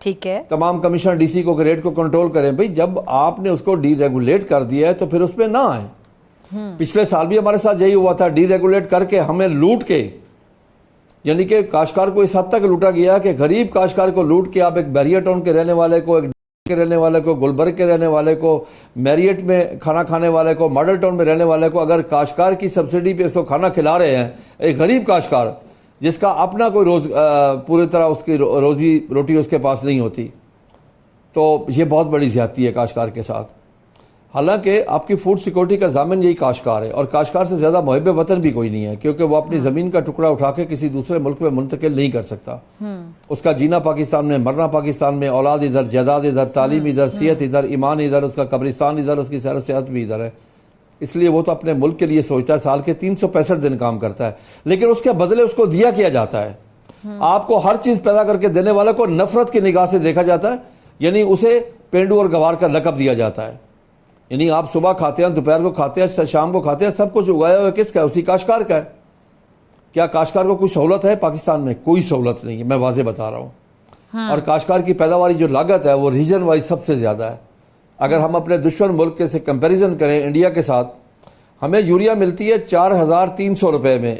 ٹھیک ہے. تمام کمشنر ڈی سی کو کہ ریٹ کو کنٹرول کریں. بھئی جب آپ نے اس کو ڈی ریگولیٹ کر دیا ہے تو پھر اس پہ نہ آئیں. پچھلے سال بھی ہمارے ساتھ یہی ہوا تھا, ڈی ریگولیٹ کر کے ہمیں لوٹ کے, یعنی کہ کاشتکار کو اس حد تک لوٹا گیا کہ غریب کاشتکار کو لوٹ کے آپ ایک بیریا ٹاؤن کے رہنے والے کو, ایک کے رہنے والے کو, گلبرگ کے رہنے والے کو, میریٹ میں کھانا کھانے والے کو, ماڈل ٹاؤن میں رہنے والے کو, اگر کاشتکار کی سبسڈی پہ اس کو کھانا کھلا رہے ہیں, ایک غریب کاشتکار جس کا اپنا کوئی پوری طرح اس کی روزی روٹی اس کے پاس نہیں ہوتی, تو یہ بہت بڑی زیادتی ہے کاشتکار کے ساتھ. حالانکہ آپ کی فوڈ سیکورٹی کا ضامن یہی کاشتکار ہے, اور کاشتکار سے زیادہ محب وطن بھی کوئی نہیں ہے, کیونکہ وہ اپنی زمین کا ٹکڑا اٹھا کے کسی دوسرے ملک میں منتقل نہیں کر سکتا. اس کا جینا پاکستان میں, مرنا پاکستان میں, اولاد ادھر, جائیداد ادھر, تعلیم ادھر, صحت ادھر, ایمان ادھر, اس کا قبرستان ادھر, اس کی سیر و سیاحت بھی ادھر ہے. اس لیے وہ تو اپنے ملک کے لیے سوچتا ہے, سال کے 365 دن کام کرتا ہے, لیکن اس کے بدلے اس کو دیا کیا جاتا ہے. آپ کو ہر چیز پیدا کر کے دینے والے کو نفرت کی نگاہ سے دیکھا جاتا ہے, یعنی اسے پینڈو اور گوار کا لقب دیا جاتا ہے. یعنی آپ صبح کھاتے ہیں, دوپہر کو کھاتے ہیں, شام کو کھاتے ہیں, سب کچھ اگایا ہوا کس کا ہے؟ اسی کاشتکار کا ہے. کیا کاشتکار کو کوئی سہولت ہے پاکستان میں؟ کوئی سہولت نہیں ہے, میں واضح بتا رہا ہوں. اور کاشتکار کی پیداواری جو لاگت ہے وہ ریجن وائز سب سے زیادہ ہے. اگر ہم اپنے دشمن ملک کے سے کمپیریزن کریں انڈیا کے ساتھ, ہمیں یوریا ملتی ہے 4,300 روپے میں,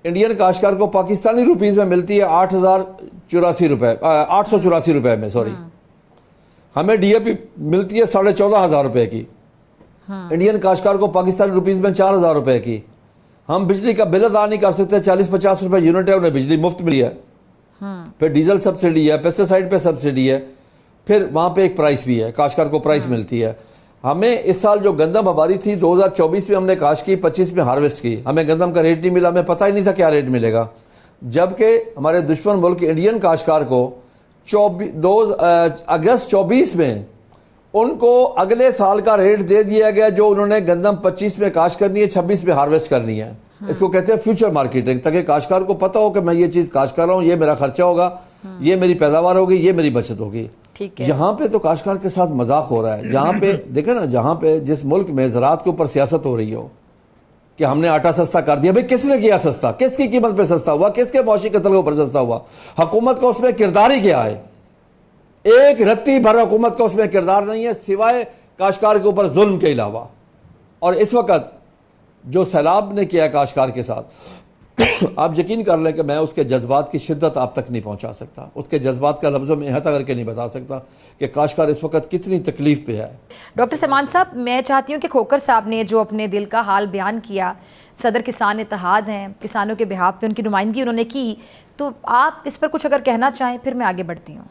انڈین کاشتکار کو پاکستانی روپیز میں ملتی ہے 884 روپے میں, سوری. ہمیں ڈی اے پی ملتی ہے 14,500 روپے کی, انڈین کاشتکار کو پاکستانی روپیز میں 4,000 روپے کی. ہم بجلی کا بل ادا نہیں کر سکتے, 40-50 روپے یونٹ ہے, انہیں بجلی مفت ملی ہے. پھر ڈیزل سبسڈی ہے, پیسٹیسائڈ پہ سبسڈی ہے, پھر وہاں پہ ایک پرائس بھی ہے, کاشتکار کو پرائس ملتی ہے. ہمیں اس سال جو گندم ہماری تھی 2024 میں ہم نے کاشت کی, 25 میں ہارویسٹ کی, ہمیں گندم کا ریٹ نہیں ملا, ہمیں پتہ ہی نہیں تھا کیا ریٹ ملے گا. جبکہ ہمارے دشمن ملک انڈین کاشتکار کو اگست 24 میں ان کو اگلے سال کا ریٹ دے دیا گیا, جو انہوں نے گندم 25 میں کاشت کرنی ہے, 26 میں ہارویسٹ کرنی ہے. اس کو کہتے ہیں فیوچر مارکیٹنگ, تاکہ کاشتکار کو پتہ ہو کہ میں یہ چیز کاشت کر رہا ہوں, یہ میرا خرچہ ہوگا, یہ میری پیداوار ہوگی, یہ میری بچت ہوگی. یہاں پہ تو کاشتکار کے ساتھ مذاق ہو رہا ہے. یہاں پہ دیکھیں نا, جہاں پہ جس ملک میں زراعت کے اوپر سیاست ہو رہی ہو کہ ہم نے آٹا سستا کر دیا, بھئی کس نے کیا سستا؟ کس کی قیمت پہ سستا ہوا؟ کس کے معاشی قتل کے اوپر سستا ہوا؟ حکومت کا اس میں کردار ہی کیا ہے؟ ایک رتی بھر حکومت کا اس میں کردار نہیں ہے, سوائے کاشتکار کے اوپر ظلم کے علاوہ. اور اس وقت جو سیلاب نے کیا ہے کاشتکار کے ساتھ, آپ یقین کر لیں کہ میں اس کے جذبات کی شدت آپ تک نہیں پہنچا سکتا, اس کے جذبات کا لفظوں میں احاطہ کر کے نہیں بتا سکتا کہ کاشتکار اس وقت کتنی تکلیف پہ ہے. ڈاکٹر سلمان صاحب, میں چاہتی ہوں کہ کھوکھر صاحب نے جو اپنے دل کا حال بیان کیا, صدر کسان اتحاد ہیں, کسانوں کے بہاف پہ ان کی نمائندگی انہوں نے کی, تو آپ اس پر کچھ اگر کہنا چاہیں پھر میں آگے بڑھتی ہوں.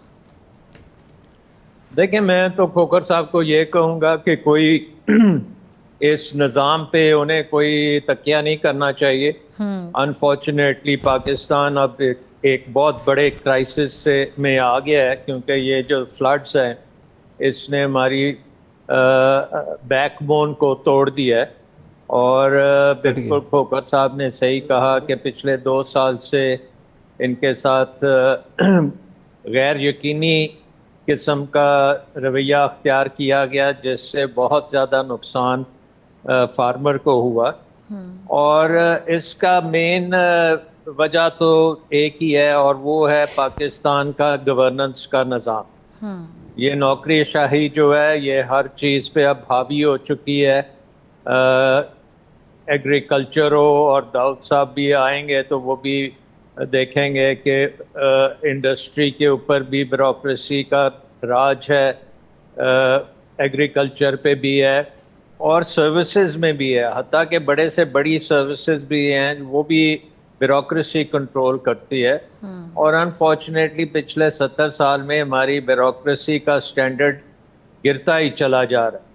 دیکھیں, میں تو کھوکھر صاحب کو یہ کہوں گا کہ کوئی اس نظام پہ انہیں کوئی تکیہ نہیں کرنا چاہیے. انفارچونیٹلی پاکستان اب ایک بہت بڑے کرائسس سے میں آ گیا ہے, کیونکہ یہ جو فلڈز ہیں اس نے ہماری بیک بون کو توڑ دیا ہے. اور بالکل کھوکھر صاحب نے صحیح کہا کہ پچھلے 2 سال سے ان کے ساتھ غیر یقینی قسم کا رویہ اختیار کیا گیا, جس سے بہت زیادہ نقصان فارمر کو ہوا. اور اس کا مین وجہ تو ایک ہی ہے, اور وہ ہے پاکستان کا گورننس کا نظام. یہ نوکری شاہی جو ہے یہ ہر چیز پہ اب حاوی ہو چکی ہے. ایگریکلچر ہو, اور داؤد صاحب بھی آئیں گے تو وہ بھی دیکھیں گے کہ انڈسٹری کے اوپر بھی بیوروکریسی کا راج ہے, ایگریکلچر پہ بھی ہے, اور سروسز میں بھی ہے. حتیٰ کہ بڑے سے بڑی سروسز بھی ہیں وہ بھی بیوروکریسی کنٹرول کرتی ہے. اور انفارچونیٹلی پچھلے 70 سال میں ہماری بیوروکریسی کا سٹینڈرڈ گرتا ہی چلا جا رہا ہے,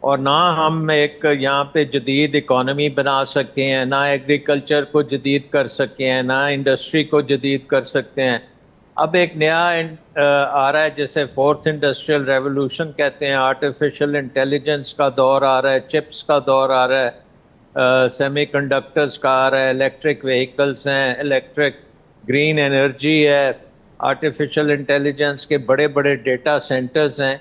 اور نہ ہم ایک یہاں پہ جدید اکانومی بنا سکے ہیں, نہ ایگریکلچر کو جدید کر سکے ہیں, نہ انڈسٹری کو جدید کر سکتے ہیں. اب ایک نیا آ رہا ہے جسے 4th انڈسٹریل ریولوشن کہتے ہیں, آرٹیفیشل انٹیلیجنس کا دور آ رہا ہے, چپس کا دور آ رہا ہے, سیمی کنڈکٹرز کا آ رہا ہے, الیکٹرک وہیکلز ہیں, الیکٹرک گرین انرجی ہے, آرٹیفیشل انٹیلیجنس کے بڑے بڑے ڈیٹا سینٹرز ہیں.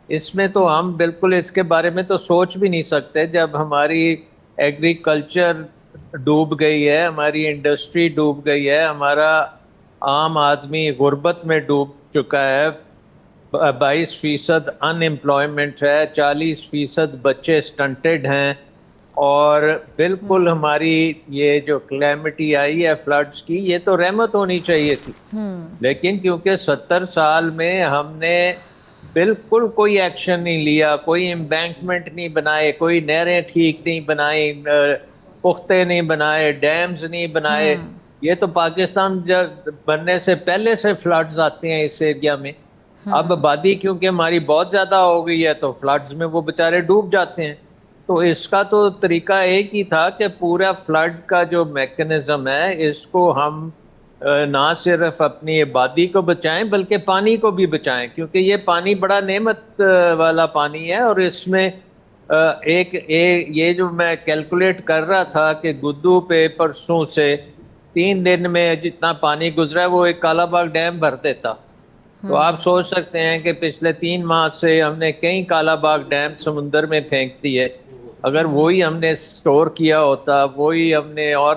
اس میں تو ہم بالکل اس کے بارے میں تو سوچ بھی نہیں سکتے. جب ہماری ایگریکلچر ڈوب گئی ہے, ہماری انڈسٹری ڈوب گئی ہے, ہمارا عام آدمی غربت میں ڈوب چکا ہے, 22% انمپلائمنٹ ہے, 40% بچے سٹنٹڈ ہیں, اور بالکل ہماری یہ جو کلیمٹی آئی ہے فلڈز کی, یہ تو رحمت ہونی چاہیے تھی, لیکن کیونکہ 70 سال میں ہم نے بالکل کوئی ایکشن نہیں لیا, کوئی امبینکمنٹ نہیں بنائے, کوئی نہریں ٹھیک نہیں بنائی, پختے نہیں بنائے, ڈیمز نہیں بنائے. یہ تو پاکستان بننے سے پہلے سے فلڈز آتے ہیں اس ایریا میں. اب آبادی کیونکہ ہماری بہت زیادہ ہو گئی ہے تو فلڈز میں وہ بیچارے ڈوب جاتے ہیں. تو اس کا تو طریقہ ایک ہی تھا کہ پورا فلڈ کا جو میکنزم ہے اس کو ہم نہ صرف اپنی آبادی کو بچائیں بلکہ پانی کو بھی بچائیں, کیونکہ یہ پانی بڑا نعمت والا پانی ہے. اور اس میں یہ جو میں کیلکولیٹ کر رہا تھا کہ گدو پہ پرسوں سے 3 دن میں جتنا پانی گزرا ہے وہ ایک کالا باغ ڈیم بھر دیتا. تو آپ سوچ سکتے ہیں کہ پچھلے 3 ماہ سے ہم نے کئی کالا باغ ڈیم سمندر میں پھینک دی ہے. اگر وہی ہم نے سٹور کیا ہوتا, وہی ہم نے اور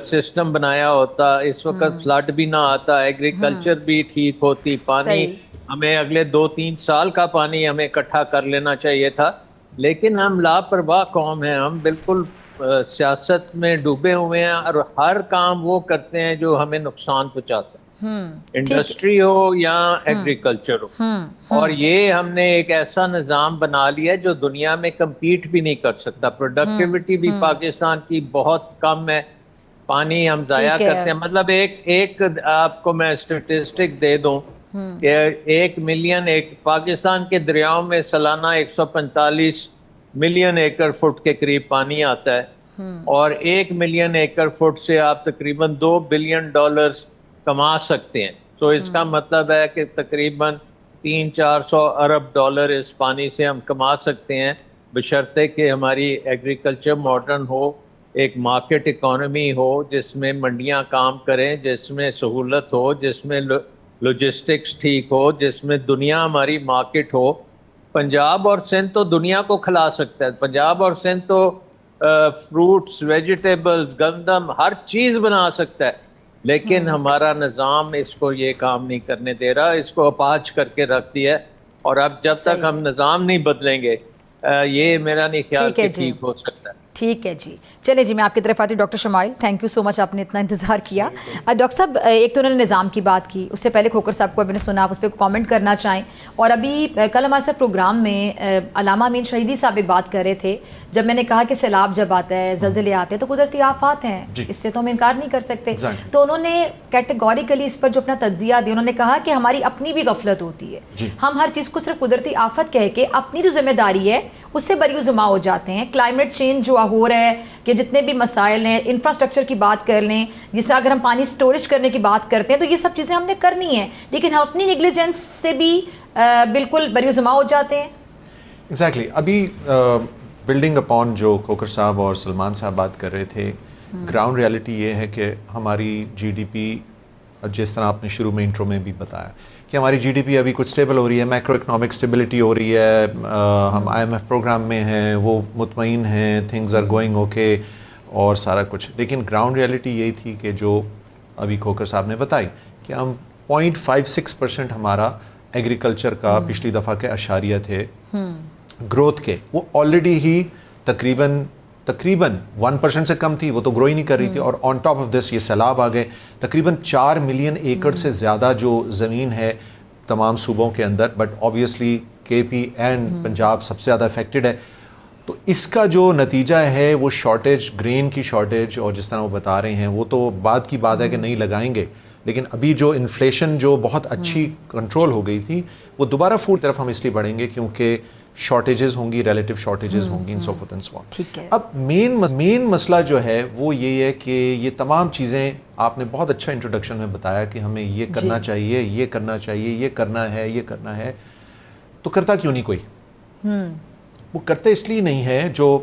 سسٹم بنایا ہوتا, اس وقت فلڈ بھی نہ آتا, ایگریکلچر بھی ٹھیک ہوتی, پانی ہمیں اگلے 2-3 سال کا پانی ہمیں اکٹھا کر لینا چاہیے تھا. لیکن ہم لاپرواہ قوم ہیں, ہم بالکل سیاست میں ڈوبے ہوئے ہیں اور ہر کام وہ کرتے ہیں جو ہمیں نقصان پہنچاتا ہے, انڈسٹری ہو یا ایگریکلچر ہو. اور یہ ہم نے ایک ایسا نظام بنا لیا ہے جو دنیا میں کمپیٹ بھی نہیں کر سکتا. پروڈکٹیوٹی بھی پاکستان کی بہت کم ہے, پانی ہم ضائع کرتے ہیں. مطلب ایک آپ کو میں اسٹیٹسٹک دے دوں کہ 1 ملین پاکستان کے دریاؤں میں سالانہ 145 ملین ایکڑ فٹ کے قریب پانی آتا ہے, اور 1 ملین ایکڑ فٹ سے آپ تقریباً $2 بلین کما سکتے ہیں. تو اس کا مطلب ہے کہ تقریباً 300-400 ارب ڈالر اس پانی سے ہم کما سکتے ہیں, بشرطے کہ ہماری ایگریکلچر ماڈرن ہو, ایک مارکیٹ اکانومی ہو جس میں منڈیاں کام کریں, جس میں سہولت ہو, جس میں لوجسٹکس ٹھیک ہو, جس میں دنیا ہماری مارکیٹ ہو. پنجاب اور سندھ تو دنیا کو کھلا سکتا ہے, پنجاب اور سندھ تو فروٹس, ویجیٹیبلز, گندم, ہر چیز بنا سکتا ہے, لیکن ہمارا نظام اس کو یہ کام نہیں کرنے دے رہا, اس کو اپاہج کر کے رکھ دیا ہے. اور اب جب تک ہم نظام نہیں بدلیں گے یہ میرا نہیں خیال کہ ٹھیک ہو سکتا ہے. ٹھیک ہے جی, چلے جی میں آپ کی طرف آتی ہوں. Doctor Shumail, thank you so مچ, آپ نے اتنا انتظار کیا. ڈاکٹر صاحب, ایک تو انہوں نے نظام کی بات کی, اس سے پہلے کھوکر صاحب کو ابھی نے سنا, آپ اس پہ کامنٹ کرنا چاہیں. اور ابھی کل ہمارے ساتھ پروگرام میں علامہ امین شہیدی صاحب ایک بات کر رہے تھے, جب میں نے کہا کہ سیلاب جب آتا ہے, زلزلے آتے ہیں تو قدرتی آفات ہیں, اس سے تو ہم انکار نہیں کر سکتے. تو انہوں نے کیٹیگوریکلی اس پر جو اپنا تجزیہ دیا, انہوں نے کہا کہ ہماری اپنی بھی غفلت ہوتی ہے, ہم ہر چیز کو صرف قدرتی آفت کہہ کے اپنی جو ذمہ داری ہے اس سے بری ذمہ ہو جاتے ہیں. کلائمیٹ چینج جو ہو رہا ہے, کہ جتنے بھی مسائل ہیں, انفراسٹرکچر کی بات کر لیں, جسے اگر ہم پانی سٹوریج کرنے کی بات کرتے ہیں تو یہ سب چیزیں ہم نے کرنی ہیں, لیکن ہم اپنی نیگلیجنس سے بھی بالکل بری ذمہ ہو جاتے ہیں. ایگزیکٹلی. ابھی بلڈنگ اپون جو کھوکر صاحب اور سلمان صاحب بات کر رہے تھے, گراؤنڈ ریالٹی یہ ہے کہ ہماری جی ڈی پی, جس طرح آپ نے شروع میں انٹرو میں بھی بتایا کہ ہماری جی ڈی پی ابھی کچھ سٹیبل ہو رہی ہے, میکرو اکنامک سٹیبلٹی ہو رہی ہے, ہم آئی ایم ایف پروگرام میں ہیں, وہ مطمئن ہیں, تھنگز آر گوئنگ اوکے اور سارا کچھ. لیکن گراؤنڈ ریالٹی یہی تھی کہ جو ابھی کھوکر صاحب نے بتائی کہ ہم 0.56% ہمارا ایگریکلچر کا پچھلی دفعہ کے اشاریہ تھے گروتھ کے, وہ آلریڈی ہی تقریباً 1% سے کم تھی, وہ تو گرو ہی نہیں کر رہی تھی. اور آن ٹاپ آف دس یہ سیلاب آ گئے. تقریباً 4 ملین ایکڑ سے زیادہ جو زمین ہے تمام صوبوں کے اندر, بٹ آبویسلی کے پی اینڈ پنجاب سب سے زیادہ افیکٹڈ ہے. تو اس کا جو نتیجہ ہے وہ شارٹیج, گرین کی شارٹیج, اور جس طرح وہ بتا رہے ہیں وہ تو بعد کی بات ہے کہ نہیں لگائیں گے, لیکن ابھی جو انفلیشن جو بہت اچھی کنٹرول ہو گئی تھی وہ دوبارہ فوڈ طرف ہم اس لیے بڑھیں گے کیونکہ شارٹیجز ہوں گی, ریلیٹیو شارٹیجز ہوں گی, سو فورتھ اینڈ سو آن. اب مین مسئلہ جو ہے وہ یہ ہے کہ یہ تمام چیزیں آپ نے بہت اچھا انٹروڈکشن میں بتایا کہ ہمیں یہ کرنا چاہیے, یہ کرنا چاہیے, یہ کرنا ہے, یہ کرنا ہے, تو کرتا کیوں نہیں کوئی؟ وہ کرتے اس لیے نہیں ہے, جو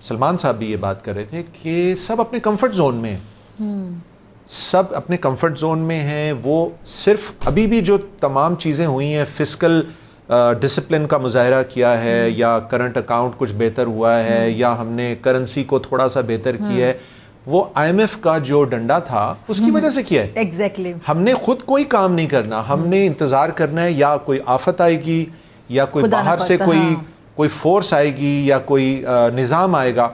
سلمان صاحب بھی یہ بات کر رہے تھے کہ سب اپنے کمفرٹ زون میں سب اپنے کمفرٹ زون میں ہیں. وہ صرف ابھی بھی جو تمام چیزیں ہوئی ہیں, فسکل ڈسپلن کا مظاہرہ کیا ہے, یا کرنٹ اکاؤنٹ کچھ بہتر ہوا ہے, یا ہم نے کرنسی کو تھوڑا سا بہتر کیا ہے, وہ IMF کا جو ڈنڈا تھا اس کی وجہ سے کیا ہے. ایگزیکٹلی ہم نے خود کوئی کام نہیں کرنا, ہم نے انتظار کرنا ہے یا کوئی آفت آئے گی یا کوئی باہر سے کوئی فورس آئے گی یا کوئی نظام آئے گا.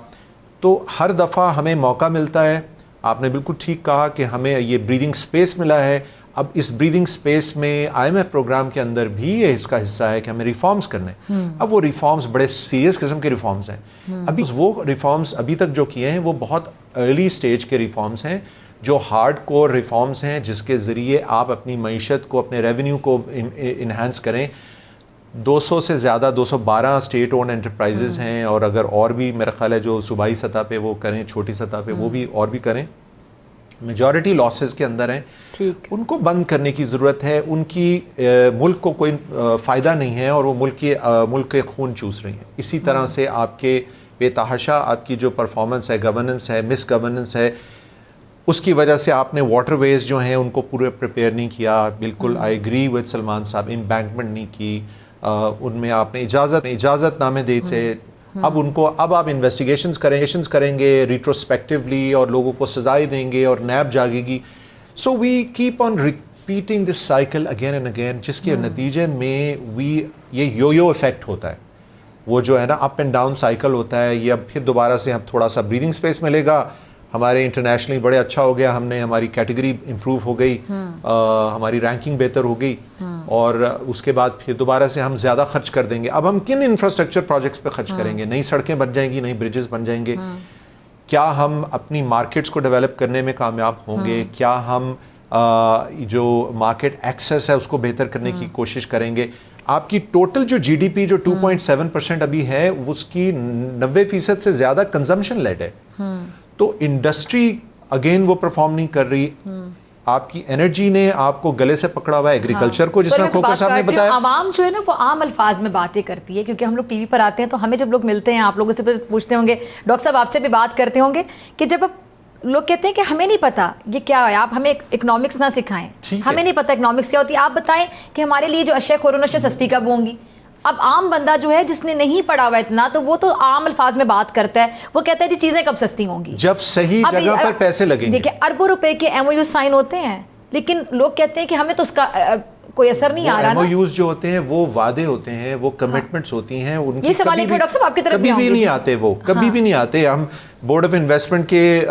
تو ہر دفعہ ہمیں موقع ملتا ہے. آپ نے بالکل ٹھیک کہا کہ ہمیں یہ بریدنگ سپیس ملا ہے. اب اس بریدنگ سپیس میں IMF پروگرام کے اندر بھی یہ اس کا حصہ ہے کہ ہمیں ریفارمز کرنے ہیں. اب وہ ریفارمز بڑے سیریس قسم کے ریفارمز ہیں. ابھی وہ ریفارمز ابھی تک جو کیے ہیں وہ بہت ارلی سٹیج کے ریفارمز ہیں, جو ہارڈ کور ریفارمز ہیں جس کے ذریعے آپ اپنی معیشت کو, اپنے ریونیو کو انہانس کریں. 200 سے زیادہ 212 اسٹیٹ اونڈ انٹرپرائزز ہیں, اور اگر اور بھی میرا خیال ہے جو صوبائی سطح پہ وہ کریں, چھوٹی سطح پہ وہ بھی اور بھی کریں. میجورٹی لاسز کے اندر ہیں, ان کو بند کرنے کی ضرورت ہے. ان کی ملک کو کوئی فائدہ نہیں ہے اور وہ ملک کے خون چوس رہی ہیں. اسی طرح سے آپ کے بے تحاشا آپ کی جو پرفارمنس ہے, گورننس ہے, مس گورننس ہے, اس کی وجہ سے آپ نے واٹر ویز جو ہیں ان کو پورے پریپیئر نہیں کیا. بالکل آئی ایگری ود سلمان صاحب, امبینکمنٹ نہیں کی, ان میں آپ نے اجازت نامے دے سے. اب آپ انویسٹیگیشنز کریں گے ریٹروسپیکٹیولی اور لوگوں کو سزائیں دیں گے اور نیب جاگے گی. So we keep on repeating this cycle again and again, جس کے نتیجے میں یہ یو افیکٹ ہوتا ہے. وہ جو ہے نا اپ اینڈ ڈاؤن سائیکل ہوتا ہے. یہ اب پھر دوبارہ سے ہم تھوڑا سا بریدنگ سپیس ملے گا, ہمارے انٹرنیشنلی بڑے اچھا ہو گیا, ہم نے ہماری کیٹیگری امپروو ہو گئی, ہماری رینکنگ بہتر ہو گئی, اور اس کے بعد پھر دوبارہ سے ہم زیادہ خرچ کر دیں گے. اب ہم کن انفراسٹرکچر پروجیکٹس پہ خرچ کریں گے؟ نئی سڑکیں بن جائیں گی, نئی بریجز بن جائیں گے. کیا ہم اپنی مارکیٹس کو ڈیولپ کرنے میں کامیاب ہوں گے؟ کیا ہم جو مارکیٹ ایکسیس ہے اس کو بہتر کرنے کی کوشش کریں گے؟ آپ کی ٹوٹل جو جی ڈی پی جو 2.7% ابھی ہے, اس کی 90% سے زیادہ کنزمپشن لیڈ ہے. تو انڈسٹری اگین وہ پرفارم نہیں کر رہی. آپ کی انرجی نے آپ کو گلے سے پکڑا ہوا ہے, ایگریکلچر کو, جس طرح کھوکر صاحب نے بتایا. عوام جو ہے نا وہ عام الفاظ میں باتیں کرتی ہے, کیونکہ ہم لوگ ٹی وی پر آتے ہیں تو ہمیں جب لوگ ملتے ہیں, آپ لوگوں سے پوچھتے ہوں گے, ڈاکٹر صاحب آپ سے بھی بات کرتے ہوں گے کہ جب لوگ کہتے ہیں کہ ہمیں نہیں پتا یہ کیا ہے, آپ ہمیں اکنامکس نہ سکھائیں, ہمیں نہیں پتا اکنامکس کیا ہوتی ہے, آپ بتائیں کہ ہمارے لیے جو اشیاء خور و نشر سستی کب ہوں گی. اب عام بندہ جو ہے جس نے نہیں پڑھا ہوا اتنا, تو وہ تو عام الفاظ میں بات کرتا ہے, وہ کہتا ہے جی چیزیں کب سستی ہوں گی جب صحیح جگہ پر پیسے لگیں گے. دیکھیں اربوں روپے کے ایم او یو سائن ہوتے ہیں, لیکن لوگ کہتے ہیں کہ ہمیں تو اس کا کوئی اثر نہیں آ رہا. ایم او یوز جو ہوتے ہیں وہ وعدے ہوتے ہیں, وہ کمٹمنٹس ہوتی ہیں, ان کی کبھی بھی نہیں آتے, وہ کبھی بھی نہیں آتے. ہم بورڈ آف انویسٹمنٹ کے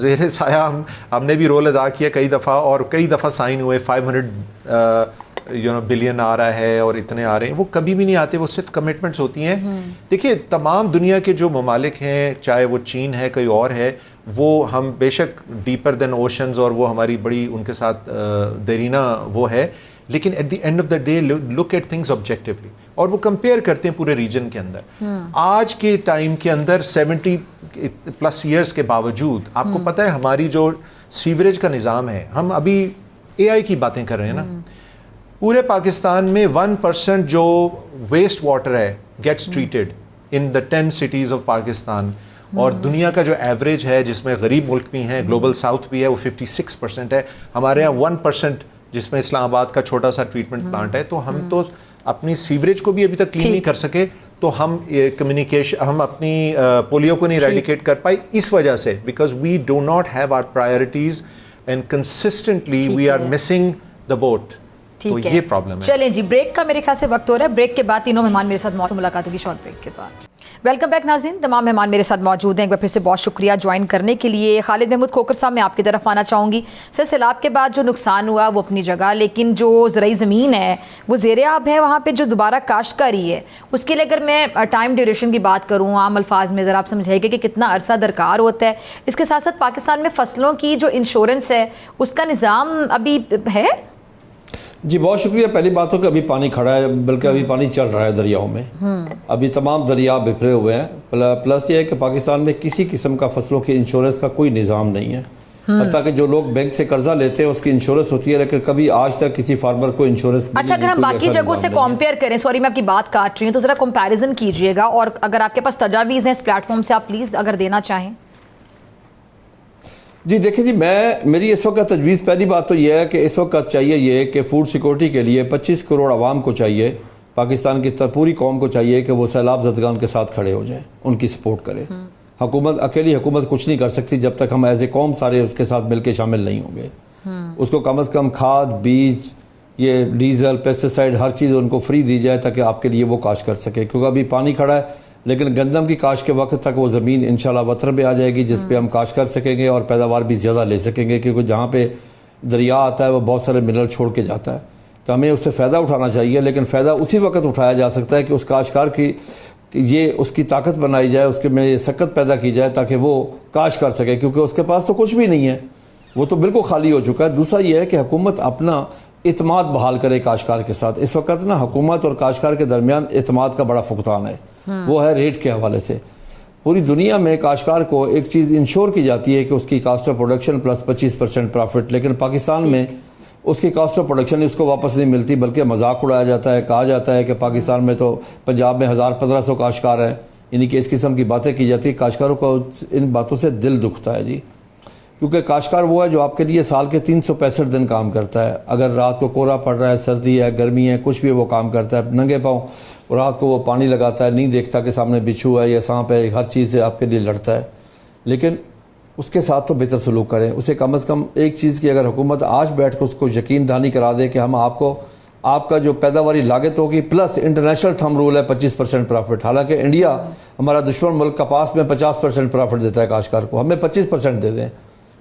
زیر سایہ ہم نے بھی رول ادا کیا کئی دفعہ, اور کئی دفعہ سائن ہوئے 500 بلین آ رہا ہے اور اتنے آ رہے ہیں. وہ کبھی بھی نہیں آتے, وہ صرف کمٹمنٹس ہوتی ہیں. دیکھیے تمام دنیا کے جو ممالک ہیں, چاہے وہ چین ہے کوئی اور ہے, وہ ہم بے شک ڈیپر دین اوشنز, اور وہ ہماری بڑی ان کے ساتھ دیرینہ وہ ہے, لیکن at the end of the day look at things objectively, اور وہ کمپیئر کرتے ہیں پورے ریجن کے اندر. آج کے ٹائم کے اندر 70+ ایئرس کے باوجود آپ کو پتہ ہے ہماری جو سیوریج کا نظام ہے, ہم ابھی AI کی باتیں کر رہے ہیں نا, پورے پاکستان میں 1% جو ویسٹ واٹر ہے gets treated in the 10 cities of Pakistan, اور دنیا کا جو ایوریج ہے جس میں غریب ملک بھی ہیں, گلوبل ساؤتھ بھی ہے, وہ 56% ہے. ہمارے یہاں 1% جس میں اسلام آباد کا چھوٹا سا ٹریٹمنٹ پلانٹ ہے. تو ہم تو اپنی سیوریج کو بھی ابھی تک کلین نہیں کر سکے, تو ہم کمیونیکیشن, ہم اپنی پولیو کو نہیں ریڈیکیٹ کر پائی اس وجہ سے, because we do not have our priorities and consistently we are missing the boat. تو یہ پرابلم ہے. چلیں جی, بریک کا میرے خیال سے وقت ہو رہا ہے. بریک کے بعد تینوں مہمان میرے ساتھ ملاقات ہوگی شارٹ بریک کے بعد. ویلکم بیک ناظرین, تمام مہمان میرے ساتھ موجود ہیں. ایک بار پھر سے بہت شکریہ جوائن کرنے کے لیے. خالد محمود کھوکر صاحب, میں آپ کی طرف آنا چاہوں گی. سر, سیلاب کے بعد جو نقصان ہوا وہ اپنی جگہ, لیکن جو زرعی زمین ہے وہ زیر آب ہے, وہاں پہ جو دوبارہ کاشتکاری ہے اس کے لیے اگر میں ٹائم ڈیوریشن کی بات کروں عام الفاظ میں, ذرا آپ سمجھائیے کہ کتنا عرصہ درکار ہوتا ہے. اس کے ساتھ ساتھ پاکستان میں فصلوں کی جو انشورنس ہے اس کا نظام ابھی ہے؟ جی بہت شکریہ. پہلی بات تو کہ ابھی پانی کھڑا ہے, بلکہ ابھی پانی چل رہا ہے دریاؤں میں, ابھی تمام دریا بکھرے ہوئے ہیں. پلس یہ ہے کہ پاکستان میں کسی قسم کا فصلوں کی انشورنس کا کوئی نظام نہیں ہے. حتیٰ کہ جو لوگ بینک سے قرضہ لیتے ہیں اس کی انشورنس ہوتی ہے, لیکن کبھی آج تک کسی فارمر کو انشورنس. اچھا, اگر ہم باقی جگہوں سے کمپیئر کریں, سوری میں آپ کی بات کاٹ رہی ہوں, تو ذرا کمپیریزن کیجئے گا, اور اگر آپ کے پاس تجاویز ہیں اس پلیٹ فارم سے آپ پلیز اگر دینا چاہیں. جی دیکھیں جی, میری اس وقت تجویز, پہلی بات تو یہ ہے کہ اس وقت چاہیے یہ کہ فوڈ سیکورٹی کے لیے 25 کروڑ عوام کو چاہیے, پاکستان کی پوری قوم کو چاہیے کہ وہ سیلاب زدگان کے ساتھ کھڑے ہو جائیں, ان کی سپورٹ کرے. حکومت اکیلی حکومت کچھ نہیں کر سکتی جب تک ہم ایز اے قوم سارے اس کے ساتھ مل کے شامل نہیں ہوں گے. اس کو کم از کم کھاد، بیج، یہ ڈیزل، پیسٹیسائڈ، ہر چیز ان کو فری دی جائے تاکہ آپ کے لیے وہ کاشت کر سکے. کیونکہ ابھی پانی کھڑا ہے لیکن گندم کی کاشت کے وقت تک وہ زمین انشاءاللہ وطن پہ آ جائے گی جس پہ ہم کاشت کر سکیں گے اور پیداوار بھی زیادہ لے سکیں گے. کیونکہ جہاں پہ دریا آتا ہے وہ بہت سارے منرل چھوڑ کے جاتا ہے تو ہمیں اس سے فائدہ اٹھانا چاہیے. لیکن فائدہ اسی وقت اٹھایا جا سکتا ہے کہ اس کاشتکار کی یہ اس کی طاقت بنائی جائے، اس کے میں یہ سکت پیدا کی جائے تاکہ وہ کاشت کر سکے. کیونکہ اس کے پاس تو کچھ بھی نہیں ہے، وہ تو بالکل خالی ہو چکا ہے. دوسرا یہ ہے کہ حکومت اپنا اعتماد بحال کرے کاشتکار کے ساتھ. اس وقت نا حکومت اور کاشتکار کے درمیان اعتماد کا بڑا فقدان ہے، وہ ہے ریٹ کے حوالے سے. پوری دنیا میں کاشتکار کو ایک چیز انشور کی جاتی ہے کہ اس کی cost of production plus 25% profit, لیکن پاکستان میں اس کی کاسٹ آف پروڈکشن اس کو واپس نہیں ملتی بلکہ مذاق اڑایا جاتا ہے. کہا جاتا ہے کہ پاکستان میں تو پنجاب میں 1500 کاشتکار ہیں، یعنی کہ اس قسم کی باتیں کی جاتی ہیں. کاشتکاروں کو ان باتوں سے دل دکھتا ہے جی، کیونکہ کاشتکار وہ ہے جو آپ کے لیے سال کے 365 دن کام کرتا ہے. اگر رات کو کورا پڑ رہا ہے، سردی ہے، گرمی ہے، کچھ بھی وہ کام کرتا ہے ننگے پاؤں. رات کو وہ پانی لگاتا ہے، نہیں دیکھتا کہ سامنے بچھو ہے یا سانپ ہے، ہر چیز سے آپ کے لیے لڑتا ہے. لیکن اس کے ساتھ تو بہتر سلوک کریں. اسے کم از کم ایک چیز کی اگر حکومت آج بیٹھ کے اس کو یقین دہانی کرا دے کہ ہم آپ کا جو پیداواری لاگت ہوگی پلس انٹرنیشنل تھم رول ہے 25% پرافٹ. حالانکہ انڈیا ہمارا دشمن ملک کپاس میں 50% پرافٹ دیتا ہے کاشتکار کو، ہمیں 25% دے دیں،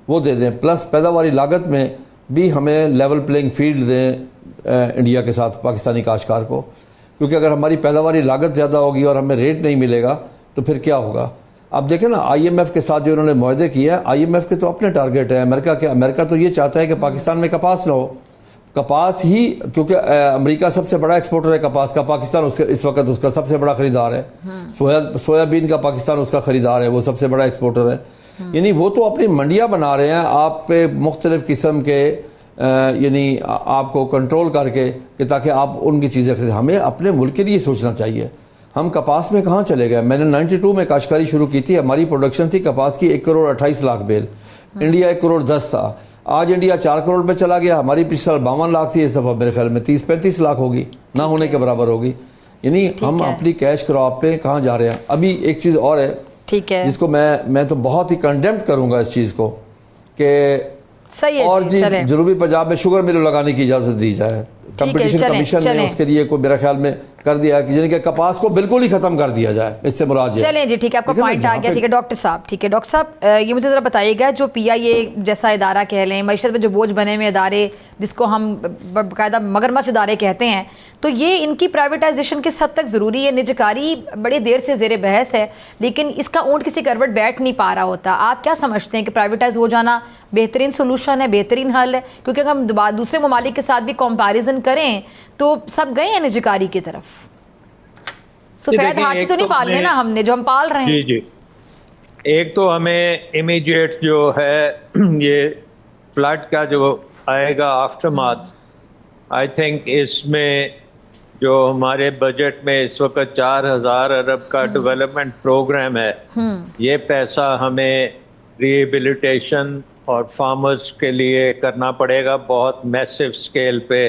وہ دے دیں. پلس پیداواری لاگت میں بھی ہمیں لیول پلینگ فیلڈ دیں انڈیا کے ساتھ پاکستانی کاشتکار کو. کیونکہ اگر ہماری پیداواری لاگت زیادہ ہوگی اور ہمیں ریٹ نہیں ملے گا تو پھر کیا ہوگا؟ آپ دیکھیں نا IMF کے ساتھ جو انہوں نے معاہدے کیے ہیں، IMF کے تو اپنے ٹارگیٹ ہیں. امریکہ تو یہ چاہتا ہے کہ پاکستان میں کپاس نہ ہو. کپاس ہی کیونکہ امریکہ سب سے بڑا ایکسپورٹر ہے کپاس کا، پاکستان اس وقت اس کا سب سے بڑا خریدار ہے. سویا بین کا پاکستان اس کا خریدار ہے، وہ سب سے بڑا ایکسپورٹر ہے. یعنی وہ تو اپنی منڈیاں بنا رہے ہیں آپ پہ مختلف قسم کے، یعنی آپ کو کنٹرول کر کے کہ تاکہ آپ ان کی چیزیں خریدیں. ہمیں اپنے ملک کے لیے سوچنا چاہیے. ہم کپاس میں کہاں چلے گئے؟ میں نے 92 میں کاشتکاری شروع کی تھی. ہماری پروڈکشن تھی کپاس کی 1,28,00,000 بیل. انڈیا 1,10,00,000 تھا. آج انڈیا 4 کروڑ پہ چلا گیا. ہماری پچھلے سال 52 لاکھ تھی، اس دفعہ میرے خیال میں 30-35 لاکھ ہوگی، نہ ہونے کے برابر ہوگی. یعنی ہم اپنی کیش کراپ پہ کہاں جا رہے ہیں. ابھی ایک چیز اور ہے جس کو میں تو بہت ہی کنڈیمڈ کروں گا اس چیز کو کہ اور جی جنوبی پنجاب میں شوگر مل لگانے کی اجازت دی جائے. کمپٹیشن کمیشن نے اس کے لیے کوئی میرا خیال میں کر دیا ہے کہ یعنی کہ کپاس کو بالکل ہی ختم کر دیا جائے. اس سے مراد چلیں جی ٹھیک ہے، آپ کا پوائنٹ آ گیا. ٹھیک ہے ڈاکٹر صاحب، ٹھیک ہے ڈاکٹر صاحب یہ مجھے ذرا بتائیے گا جو PIA جیسا ادارہ کہہ لیں، معیشت میں جو بوجھ بنے ہوئے ادارے جس کو ہم باقاعدہ مگرمچھ ادارے کہتے ہیں، تو یہ ان کی پرائیویٹائزیشن کس حد تک ضروری ہے؟ نجکاری بڑی دیر سے زیر بحث ہے لیکن اس کا اونٹ کسی کروٹ بیٹھ نہیں پا رہا ہوتا. آپ کیا سمجھتے ہیں کہ پرائیویٹائز ہو جانا بہترین سولوشن ہے، بہترین حل ہے؟ کیونکہ اگر ہم دوسرے ممالک کے ساتھ بھی کمپیریزن کریں تو سب گئے ہیں نجکاری کی طرف. سفید ہاتھی تو نہیں پالنے نا ہم نے جو ہم پال رہے ہیں. جی ایک تو ہمیں امیڈیٹ جو ہے یہ فلڈ کا جو آئے گا آفٹر مارچ، آئی تھنک اس میں جو ہمارے بجٹ میں اس وقت 4,000 ارب کا ڈیولپمنٹ پروگرام ہے، یہ پیسہ ہمیں ریہیبلیٹیشن اور فارمرز کے لیے کرنا پڑے گا بہت میسو سکیل پہ.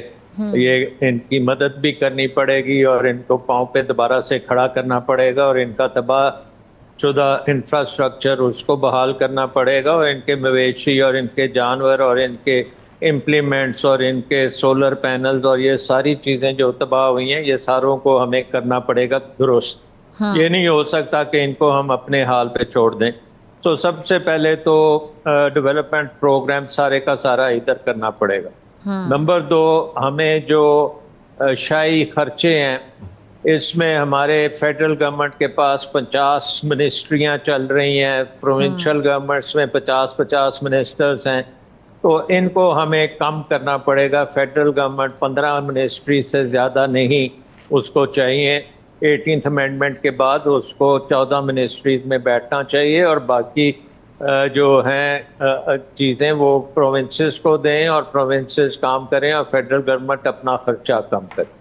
یہ ان کی مدد بھی کرنی پڑے گی اور ان کو پاؤں پہ دوبارہ سے کھڑا کرنا پڑے گا اور ان کا تباہ شدہ انفراسٹرکچر اس کو بحال کرنا پڑے گا اور ان کے مویشی اور ان کے جانور اور ان کے امپلیمنٹس اور ان کے سولر پینلز اور یہ ساری چیزیں جو تباہ ہوئی ہیں یہ ساروں کو ہمیں کرنا پڑے گا درست. یہ نہیں ہو سکتا کہ ان کو ہم اپنے حال پہ چھوڑ دیں. تو سب سے پہلے تو ڈیولپمنٹ پروگرام سارے کا سارا ادھر کرنا پڑے گا. نمبر 2، ہمیں جو شائی خرچے ہیں اس میں ہمارے فیڈرل گورنمنٹ کے پاس 50 منسٹریاں چل رہی ہیں، پروونشل گورنمنٹس میں 50 منسٹرز ہیں، تو ان کو ہمیں کم کرنا پڑے گا. فیڈرل گورنمنٹ 15 منسٹری سے زیادہ نہیں اس کو چاہیے. 18th امینڈمنٹ کے بعد اس کو 14 منسٹریز میں بیٹھنا چاہیے اور باقی جو ہیں چیزیں وہ پروونسز کو دیں اور پروونسز کام کریں اور فیڈرل گورنمنٹ اپنا خرچہ کم کرے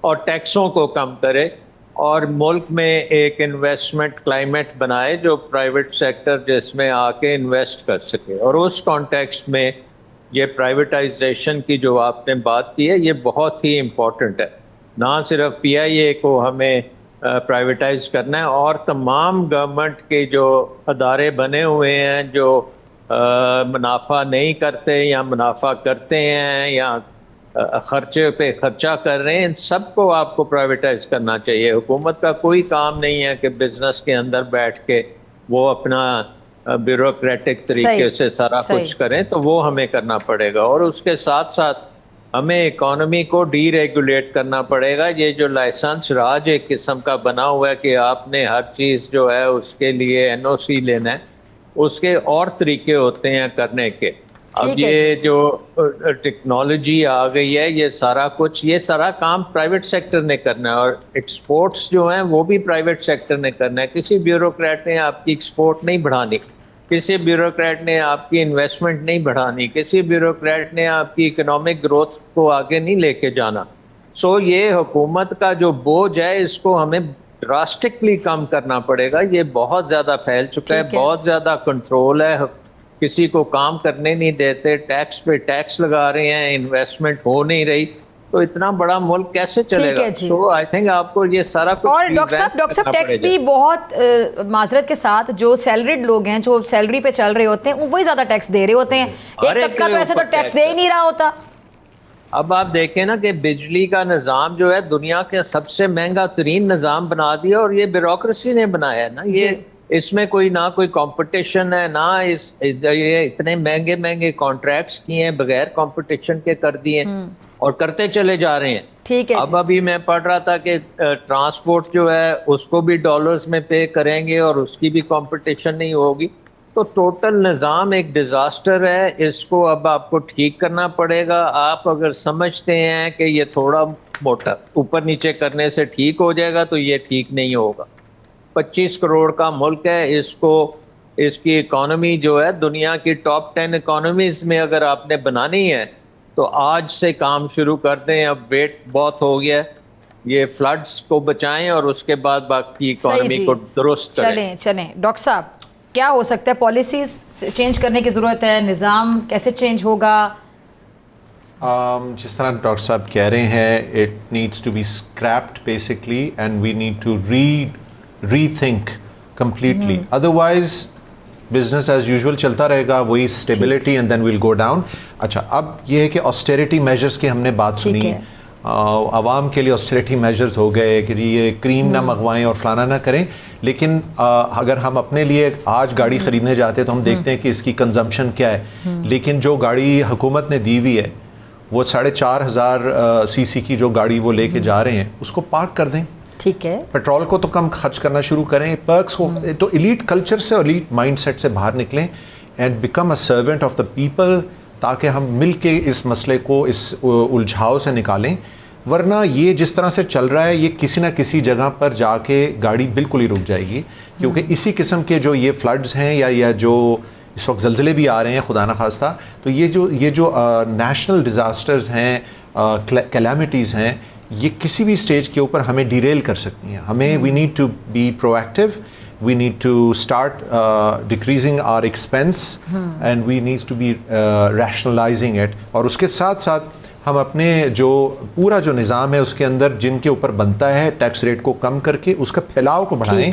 اور ٹیکسوں کو کم کرے اور ملک میں ایک انویسٹمنٹ کلائمیٹ بنائے جو پرائیویٹ سیکٹر جس میں آ کے انویسٹ کر سکے. اور اس کانٹیکسٹ میں یہ پرائیویٹائزیشن کی جو آپ نے بات کی ہے یہ بہت ہی امپورٹنٹ ہے. نہ صرف PIA کو ہمیں پرائیویٹائز کرنا ہے، اور تمام گورنمنٹ کے جو ادارے بنے ہوئے ہیں جو منافع نہیں کرتے یا منافع کرتے ہیں یا خرچے پہ خرچہ کر رہے ہیں، ان سب کو آپ کو پرائیویٹائز کرنا چاہیے. حکومت کا کوئی کام نہیں ہے کہ بزنس کے اندر بیٹھ کے وہ اپنا بیوروکریٹک طریقے سے سارا کچھ کریں، تو وہ ہمیں کرنا پڑے گا. اور اس کے ساتھ ساتھ ہمیں اکانومی کو ڈی ریگولیٹ کرنا پڑے گا. یہ جو لائسنس راج ایک قسم کا بنا ہوا ہے کہ آپ نے ہر چیز جو ہے اس کے لیے NOC لینا ہے، اس کے اور طریقے ہوتے ہیں کرنے کے. اب یہ جو ٹیکنالوجی آ گئی ہے، یہ سارا کام پرائیویٹ سیکٹر نے کرنا ہے، اور ایکسپورٹس جو ہیں وہ بھی پرائیویٹ سیکٹر نے کرنا ہے. کسی بیوروکریٹ نے آپ کی ایکسپورٹ نہیں بڑھانی، کسی بیوروکریٹ نے آپ کی انویسٹمنٹ نہیں بڑھانی، کسی بیوروکریٹ نے آپ کی اکنامک گروتھ کو آگے نہیں لے کے جانا. سو یہ حکومت کا جو بوجھ ہے اس کو ہمیں ڈراسٹکلی کم کرنا پڑے گا. یہ بہت زیادہ پھیل چکا ہے، بہت زیادہ کنٹرول ہے، کسی کو کام کرنے نہیں دیتے، ٹیکس پہ ٹیکس لگا رہے ہیں، انویسٹمنٹ ہو نہیں رہی، تو اتنا بڑا ملک کیسے چلے گا؟ سو آئی تھنک آپ کو یہ سارا کچھ. اور ڈاکٹر صاحب ٹیکس بھی بہت معذرت کے ساتھ جو سیلریڈ لوگ ہیں جو سیلری پہ چل رہے ہوتے ہیں وہی زیادہ ٹیکس دے رہے ہوتے ہیں. ایک طبقہ تو ایسے تو ٹیکس دے ہی نہیں رہا ہوتا. اب آپ دیکھیں نا کہ بجلی کا نظام جو ہے دنیا کے سب سے مہنگا ترین نظام بنا دیا، اور یہ بیوروکریسی نے بنایا ہے نا. یہ اس میں کوئی نہ کوئی کمپٹیشن ہے، نہ یہ اتنے مہنگے مہنگے کانٹریکٹس کیے ہیں بغیر کمپٹیشن کے کر دیے اور کرتے چلے جا رہے ہیں. ٹھیک ہے. ابھی میں پڑھ رہا تھا کہ ٹرانسپورٹ جو ہے اس کو بھی ڈالرز میں پے کریں گے اور اس کی بھی کمپٹیشن نہیں ہوگی. تو ٹوٹل نظام ایک ڈیزاسٹر ہے. اس کو اب آپ کو ٹھیک کرنا پڑے گا. آپ اگر سمجھتے ہیں کہ یہ تھوڑا موٹا اوپر نیچے کرنے سے ٹھیک ہو جائے گا تو یہ ٹھیک نہیں ہوگا. 25 کروڑ کا ملک ہے، اس کی اکانومی جو ہے دنیا کی ٹاپ 10 اکانومیز میں اگر آپ نے بنانی ہے تو آج سے کام شروع کر دیں. اب ویٹ بہت ہو گیا ہے، یہ فلڈز کو بچائیں اور اس کے بعد باقی اکانومی کو درست کریں. چلیں ڈاکٹر صاحب، کیا ہو سکتا ہے؟ پالیسیز چینج کرنے کی ضرورت ہے، نظام کیسے چینج ہوگا؟ جس طرح ڈاکٹر صاحب کہہ رہے ہیں، it needs to be scrapped basically and we need to rethink completely. Otherwise business as usual چلتا رہے گا، وہی stability and then we'll go down. اچھا، اب یہ ہے کہ آسٹیریٹی میجرز کی ہم نے بات سنی، عوام کے لیے آسٹیریٹی میجرز ہو گئے کہ یہ کریم نہ منگوائیں اور فلانا نہ کریں. لیکن اگر ہم اپنے لیے آج گاڑی خریدنے جاتے ہیں تو ہم دیکھتے ہیں کہ اس کی کنزمپشن کیا ہے. لیکن جو گاڑی حکومت نے دی ہوئی ہے وہ 4,500 cc کی جو گاڑی وہ لے کے جا رہے ہیں اس کو پارک کر دیں. ٹھیک ہے. پیٹرول کو تو کم خرچ کرنا شروع کریں. پرکس کو تو ایلیٹ کلچر سے اور ایلیٹ مائنڈ سیٹ سے باہر نکلیں and become a servant of the people, تاکہ ہم مل کے اس مسئلے کو اس الجھاؤ سے نکالیں. ورنہ یہ جس طرح سے چل رہا ہے یہ کسی نہ کسی جگہ پر جا کے گاڑی بالکل ہی رک جائے گی. کیونکہ اسی قسم کے جو یہ فلڈز ہیں یا جو اس وقت زلزلے بھی آ رہے ہیں خدا نخواستہ، تو یہ جو نیشنل ڈیزاسٹرز ہیں، کلیمٹیز ہیں، یہ کسی بھی اسٹیج کے اوپر ہمیں ڈیریل کر سکتی ہیں. ہمیں we need to be proactive, we need to start decreasing our expense and we need to be rationalising it. اور اس کے ساتھ ساتھ ہم اپنے جو پورا جو نظام ہے اس کے اندر جن کے اوپر بنتا ہے ٹیکس ریٹ کو کم کر کے اس کا پھیلاؤ کو بڑھائیں،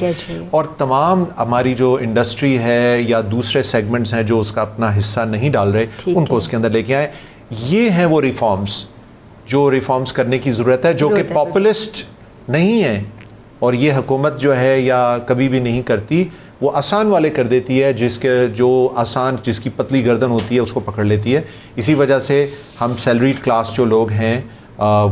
اور تمام ہماری جو انڈسٹری ہے یا دوسرے سیگمنٹس ہیں جو اس کا اپنا حصہ نہیں ڈال رہے ان کو اس کے اندر لے کے آئیں. یہ ہیں وہ ریفارمز کرنے کی ضرورت ہے جو کہ پاپولسٹ نہیں ہیں. اور یہ حکومت جو ہے یا کبھی بھی نہیں کرتی، وہ آسان والے کر دیتی ہے، جس کی پتلی گردن ہوتی ہے اس کو پکڑ لیتی ہے. اسی وجہ سے ہم سیلریڈ کلاس جو لوگ ہیں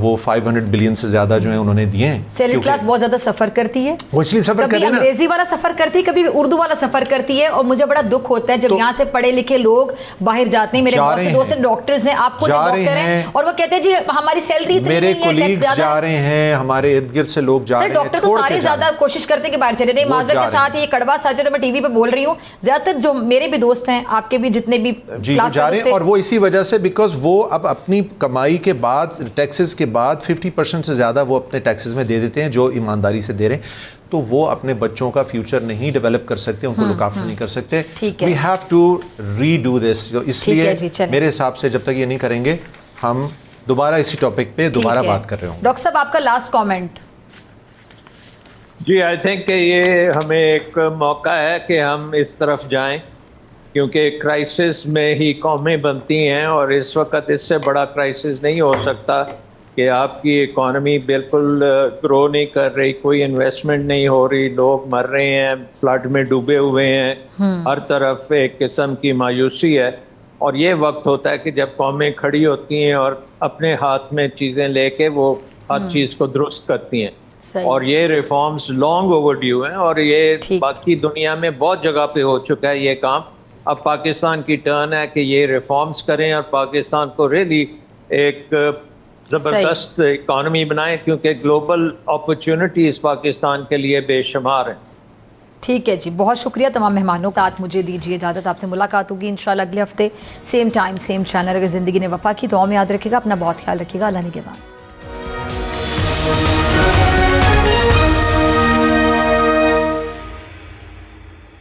وہ 500 بلین سے زیادہ جو ہیں انہوں نے دیے ہیں. سیلریڈ کلاس بہت زیادہ سفر کرتی ہے، وہ اس لیے سفر کرے نا، کبھی انگریزی والا سفر کرتی ہے، کبھی اردو والا سفر کرتی ہے. اور مجھے بڑا دکھ ہوتا ہے جب یہاں سے پڑھے لکھے لوگ باہر جاتے ہیں. میرے بہت سے دوست ڈاکٹرز ہیں، آپ خود ڈاکٹر ہیں، اور وہ کہتے ہیں جی ہماری سیلری اتنی نہیں ہے، ٹیکس زیادہ. میرے جا رہے ہیں، ہمارے ارد گرد سے لوگ جا رہے ہیں. ڈاکٹر تو سارے زیادہ کوشش کرتے ہیں کہ باہر چلے جائیں. معذرت کے ساتھ یہ کڑوا سچ ہے، میں ٹی وی پہ بول رہی ہوں، زیادہ تر جو میرے بھی دوست ہیں، آپ کے بھی جتنے بھی جا رہے ہیں، اور وہ اسی وجہ سے بیکاز وہ اب اپنی کمائی کے بعد ٹیکسز کے بعد 50% سے زیادہ وہ اپنے ٹیکسز میں دے دیتے ہیں جو ایمانداری سے دے رہے ہیں. تو وہ اپنے بچوں کا فیوچر نہیں ڈیولپ کر سکتے، ان کو لک آفٹر نہیں کر سکتے. We have to redo this. اس لیے میرے حساب سے جب تک یہ نہیں کریں گے ہم دوبارہ اسی ٹاپک پہ دوبارہ بات کر رہے ہوں. ڈاکٹر صاحب آپ کا لاسٹ کامنٹ. جی آئی تھنک کہ یہ ہمیں ایک موقع ہے کہ ہم اس طرف جائیں، کیونکہ کرائسس میں ہی قومیں بنتی ہیں، اور اس وقت اس سے بڑا کرائسس نہیں ہو سکتا کہ آپ کی اکانومی بالکل گرو نہیں کر رہی، کوئی انویسٹمنٹ نہیں ہو رہی، لوگ مر رہے ہیں، فلڈ میں ڈوبے ہوئے ہیں، ہر طرف ایک قسم کی مایوسی ہے. اور یہ وقت ہوتا ہے کہ جب قومیں کھڑی ہوتی ہیں اور اپنے ہاتھ میں چیزیں لے کے وہ ہر چیز کو درست کرتی ہیں. صحیح. اور یہ ریفارمز لانگ اوور ڈیو ہیں، اور یہ ٹھیک. باقی دنیا میں بہت جگہ پہ ہو چکا ہے یہ کام. اب پاکستان کی ٹرن ہے کہ یہ ریفارمز کریں اور پاکستان کو ریلی ایک زبردست اکانومی بنائیں، کیونکہ گلوبل اپرچونٹیز پاکستان کے لیے بے شمار ہیں. ٹھیک ہے جی، بہت شکریہ تمام مہمانوں کے ساتھ. مجھے دیجیے اجازت، آپ سے ملاقات ہوگی انشاءاللہ اگلے ہفتے، سیم ٹائم سیم چینل. اگر زندگی نے وفا کی دعاؤں میں یاد رکھے گا، اپنا بہت خیال رکھے گا. اللہ نگہبان.